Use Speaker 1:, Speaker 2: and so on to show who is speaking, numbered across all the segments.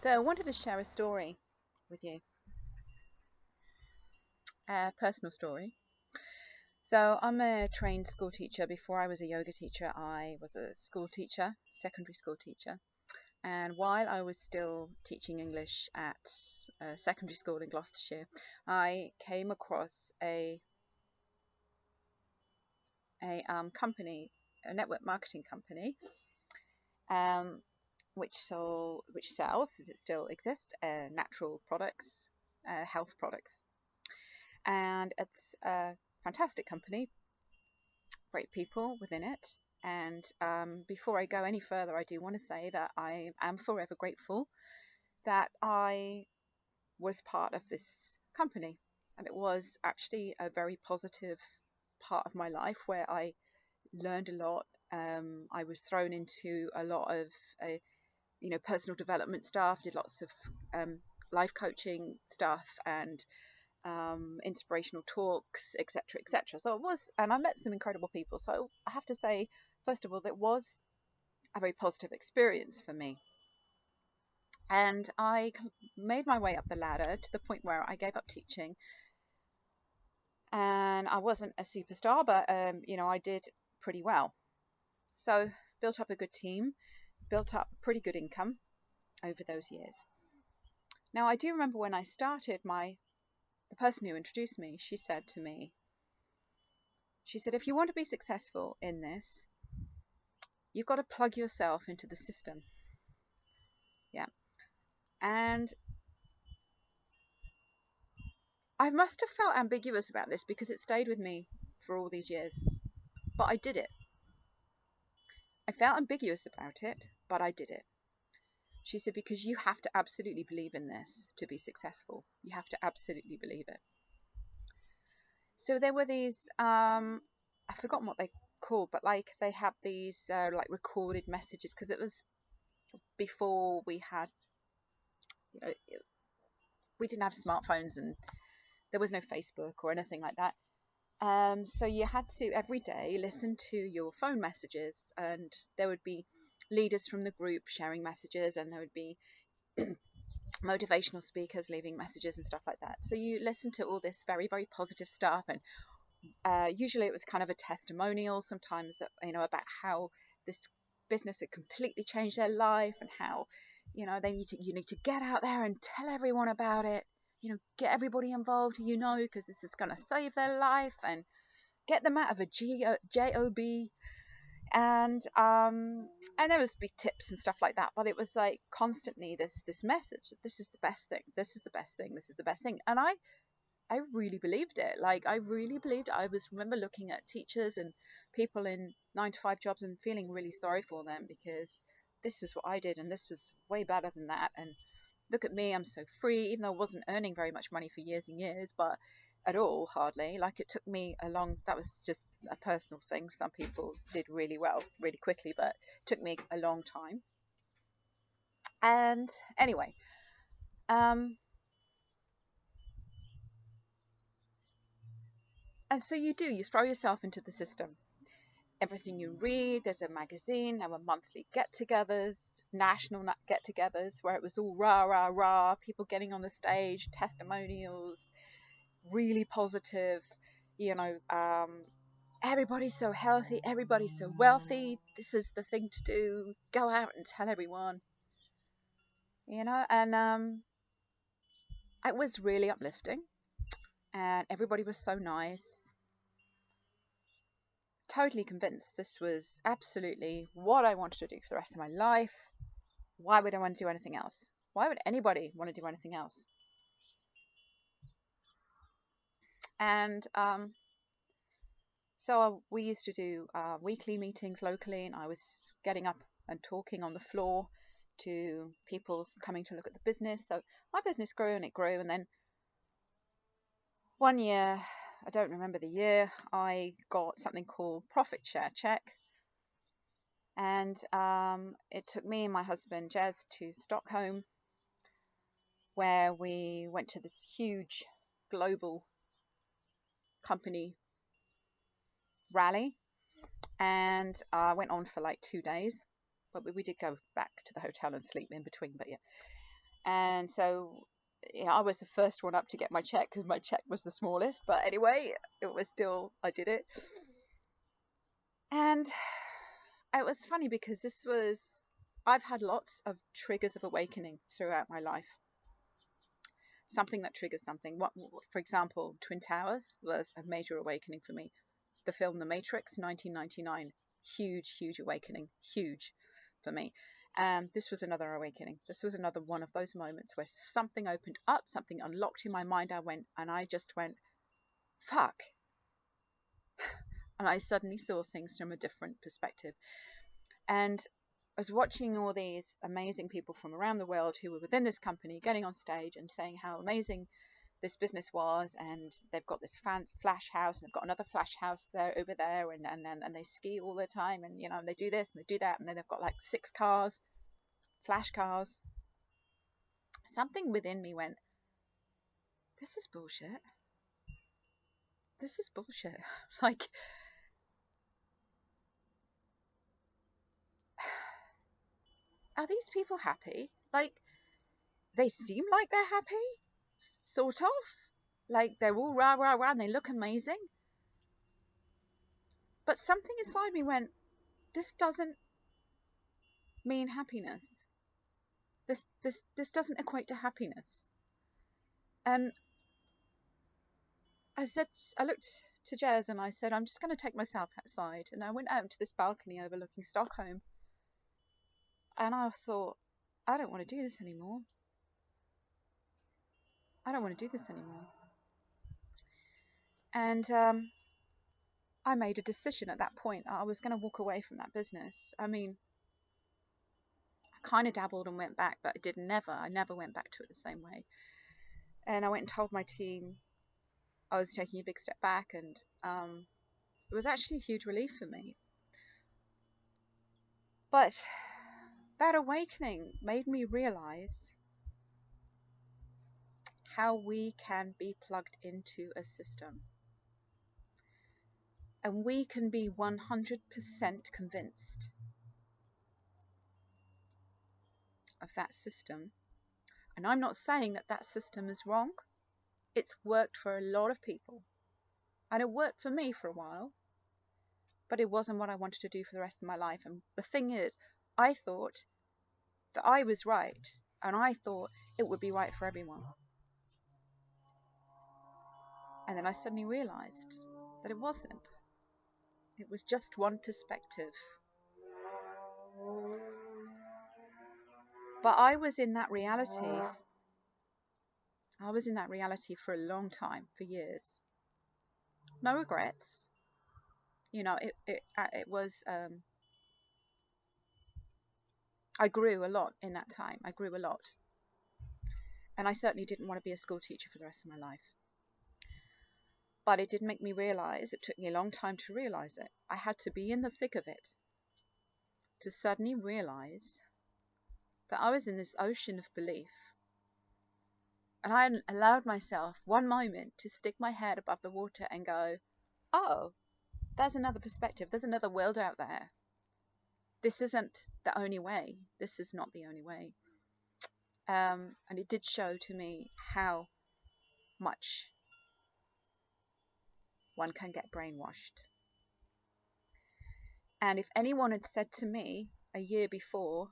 Speaker 1: So I wanted to share a story with you, a personal story. So I'm a trained school teacher. Before I was a yoga teacher, I was a school teacher, secondary school teacher. And while I was still teaching English at a secondary school in Gloucestershire, I came across a company, a network marketing company, um, which sells, as it still exists, natural products, health products. And it's a fantastic company, great people within it. And before I go any further, I do want to say that I am forever grateful that I was part of this company. And it was actually a very positive part of my life where I learned a lot. I was thrown into a lot of, personal development stuff, did lots of life coaching stuff and inspirational talks, etc., etc. So it was, and I met some incredible people. So I have to say, first of all, it was a very positive experience for me. And I made my way up the ladder to the point where I gave up teaching. And I wasn't a superstar, but I did pretty well. So built up a good team, built up pretty good income over those years. Now I do remember when I started, the person who introduced me, she said to me, she said, if you want to be successful in this, you've got to plug yourself into the system. Yeah. And I must have felt ambiguous about this because it stayed with me for all these years. But I did it. I felt ambiguous about it, but I did it. She said, because you have to absolutely believe in this to be successful. You have to absolutely believe it. So there were these, I've forgotten what they called, but like they had these like recorded messages because it was before we had, you know, we didn't have smartphones and there was no Facebook or anything like that. So you had to every day listen to your phone messages, and there would be leaders from the group sharing messages, and there would be motivational speakers leaving messages and stuff like that. So you listen to all this very, very positive stuff, and usually it was kind of a testimonial, sometimes about how this business had completely changed their life and how you need to get out there and tell everyone about it, get everybody involved because this is going to save their life and get them out of a job. And there was big tips and stuff like that, but it was like constantly this message, this is the best thing, this is the best thing, this is the best thing. And I really believed it. Like, I really believed it. Remember looking at teachers and people in 9-to-5 jobs and feeling really sorry for them because this was what I did and this was way better than that. And look at me, I'm so free, even though I wasn't earning very much money for years and years, but at all, hardly. Like, it took me that was just a personal thing. Some people did really well, really quickly, but it took me a long time. And anyway, and so you throw yourself into the system. Everything you read, there's a magazine, there were monthly get-togethers, national get-togethers, where it was all rah, rah, rah, people getting on the stage, testimonials, really positive, everybody's so healthy, everybody's so wealthy, this is the thing to do, go out and tell everyone, and it was really uplifting, and everybody was so nice. Totally convinced this was absolutely what I wanted to do for the rest of my life. Why would I want to do anything else? Why would anybody want to do anything else? And so we used to do weekly meetings locally, and I was getting up and talking on the floor to people coming to look at the business. So my business grew and it grew, and then one year, I don't remember the year, I got something called profit share check. And it took me and my husband Jez to Stockholm, where we went to this huge global company rally, and went on for like 2 days, but we did go back to the hotel and sleep in between, but yeah. And so, yeah, I was the first one up to get my check because my check was the smallest. But anyway, it was still, I did it. And it was funny because I've had lots of triggers of awakening throughout my life. Something that triggers something. For example, Twin Towers was a major awakening for me. The film The Matrix, 1999, huge awakening, huge for me. This was another awakening. This was another one of those moments where something opened up, something unlocked in my mind. I just went, fuck. And I suddenly saw things from a different perspective. And I was watching all these amazing people from around the world who were within this company getting on stage and saying how amazing this business was, and they've got this flash house, and they've got another flash house there over there, and they ski all the time, and and they do this and they do that, and then they've got like 6 cars, flash cars. Something within me went, this is bullshit. This is bullshit. Like, are these people happy? Like, they seem like they're happy, sort of. Like, they're all rah rah rah and they look amazing. But something inside me went, this doesn't mean happiness. This doesn't equate to happiness. And I looked to Jez and I said, I'm just going to take myself outside. And I went out to this balcony overlooking Stockholm. And I thought, I don't want to do this anymore. I don't want to do this anymore. And I made a decision at that point. I was going to walk away from that business. I mean, I kind of dabbled and went back, but I never went back to it the same way. And I went and told my team I was taking a big step back, and it was actually a huge relief for me. But that awakening made me realize how we can be plugged into a system. And we can be 100% convinced of that system. And I'm not saying that that system is wrong. It's worked for a lot of people. And it worked for me for a while. But it wasn't what I wanted to do for the rest of my life. And the thing is, I thought that I was right. And I thought it would be right for everyone. And then I suddenly realized that it wasn't. It was just one perspective. But I was in that reality. I was in that reality for a long time, for years. No regrets. It was. I grew a lot in that time. I grew a lot, and I certainly didn't want to be a school teacher for the rest of my life. But it did make me realize. It took me a long time to realize it. I had to be in the thick of it to suddenly realize that I was in this ocean of belief. And I allowed myself one moment to stick my head above the water and go, oh, there's another perspective. There's another world out there. This isn't the only way. This is not the only way. And it did show to me how much one can get brainwashed. And if anyone had said to me a year before,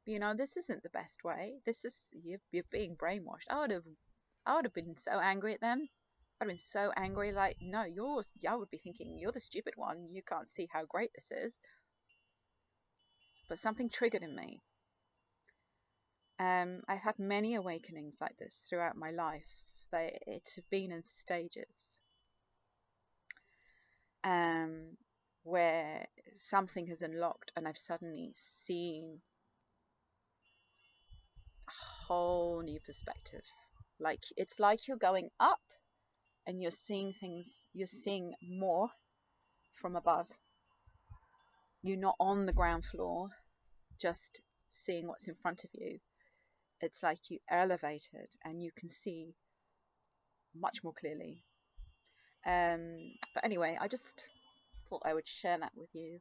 Speaker 1: this isn't the best way. You're being brainwashed. I would have been so angry at them. I'd have been so angry. Like, no, I would be thinking, you're the stupid one. You can't see how great this is. But something triggered in me. I've had many awakenings like this throughout my life. It's been in stages. Where something has unlocked and I've suddenly seen a whole new perspective. Like, it's like you're going up and you're seeing more from above. You're not on the ground floor just seeing what's in front of you. It's like you elevated and you can see much more clearly. But anyway, I just thought I would share that with you.